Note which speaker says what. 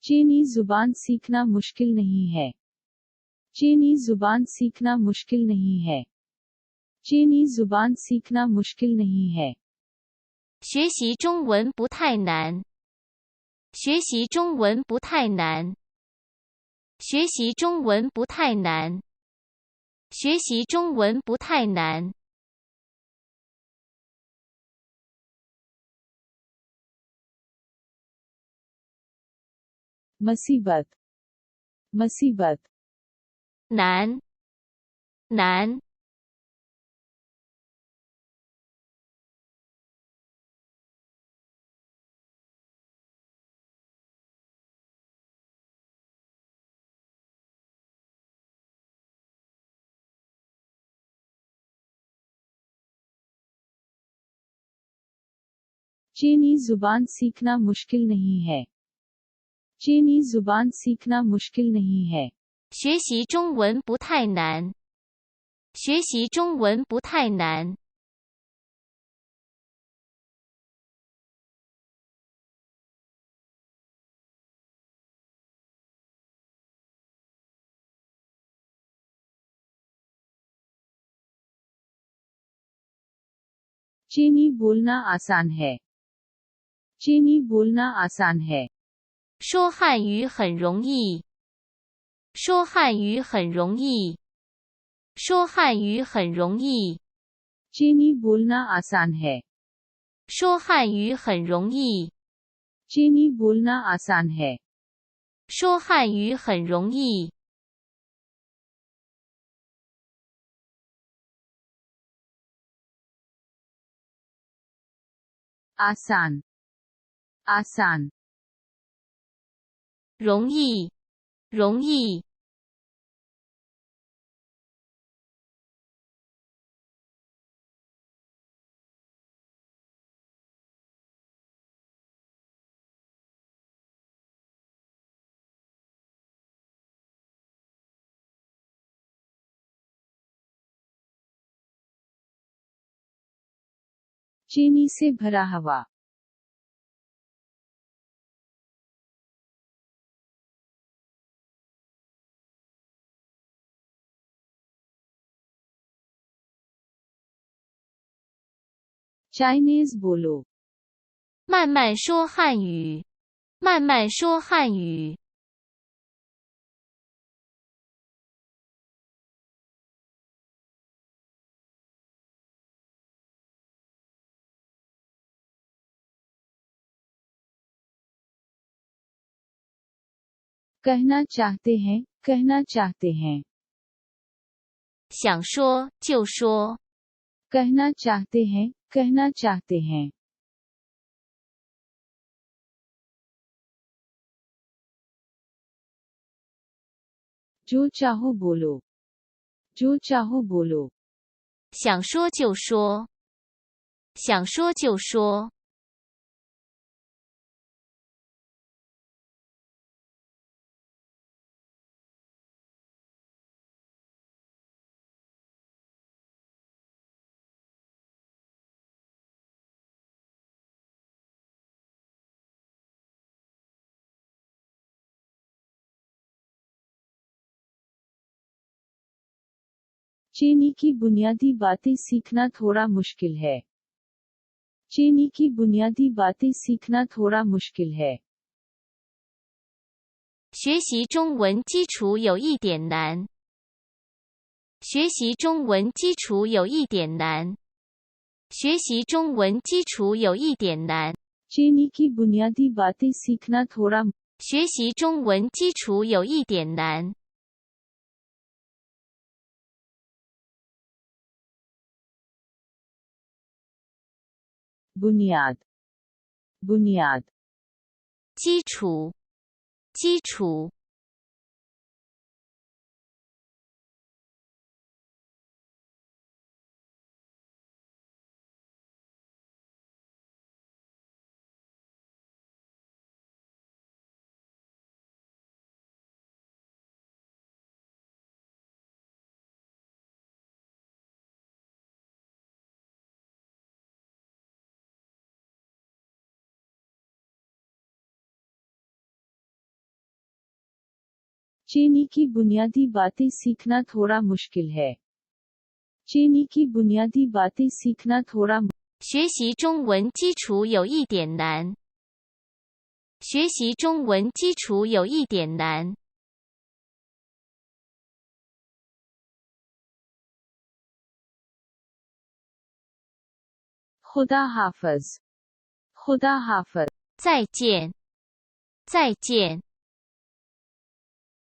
Speaker 1: चीनी जुबान सीखना मुश्किल नहीं है। चीनी जुबान सीखना मुश्किल नहीं है। चीनी जुबान सीखना मुश्किल नहीं है।
Speaker 2: 学习中文不太难。学习中文不太难。学习中文不太难。学习中文不太难。
Speaker 1: मुसीबत, मुसीबत,
Speaker 2: 难，难，चीनी
Speaker 1: जुबान सीखना मुश्किल नहीं है। चीनी जुबान सीखना मुश्किल नहीं है।
Speaker 2: 学习中文不太难。学习中文不太难。
Speaker 1: चीनी बोलना आसान है। चीनी बोलना आसान है।
Speaker 2: 说汉语很容易。说汉语很容易。说汉语很容易。
Speaker 1: चीनी बोलना आसान है।
Speaker 2: 说汉语很容易。
Speaker 1: चीनी बोलना आसान है।
Speaker 2: 说汉语很容易。
Speaker 1: आसान, आसान,
Speaker 2: 容易，容易。
Speaker 1: चीनी से भरा हवा। चाइनीज बोलो।
Speaker 2: 慢慢说汉语，慢慢说汉语。
Speaker 1: कहना चाहते हैं, कहना चाहते हैं।
Speaker 2: 想说就说。
Speaker 1: कहना चाहते हैं, कहना चाहते हैं। जो चाहो बोलो। जो चाहो बोलो।
Speaker 2: 想说就说。想说就说。
Speaker 1: चीनी की बुनियादी बातें सीखना थोड़ा मुश्किल है। चीनी की बुनियादी बातें सीखना थोड़ा मुश्किल है।
Speaker 2: 学习中文基础有一点难。学习中文基础有一点难。学习中文基础有一点难。
Speaker 1: चीनी की बुनियादी बातें सीखना थोड़ा।
Speaker 2: 学习中文基础有一点难。
Speaker 1: बुनियाद, बुनियाद,
Speaker 2: 基础，基础。
Speaker 1: चीनी की बुनियादी बातें सीखना थोड़ा मुश्किल है। चीनी की बुनियादी बातें सीखना थोड़ा
Speaker 2: 学习中文基础有一点难。学习中文基础有一点难。
Speaker 1: खुदा हाफिज। खुदा हाफिज।
Speaker 2: 再见。再见。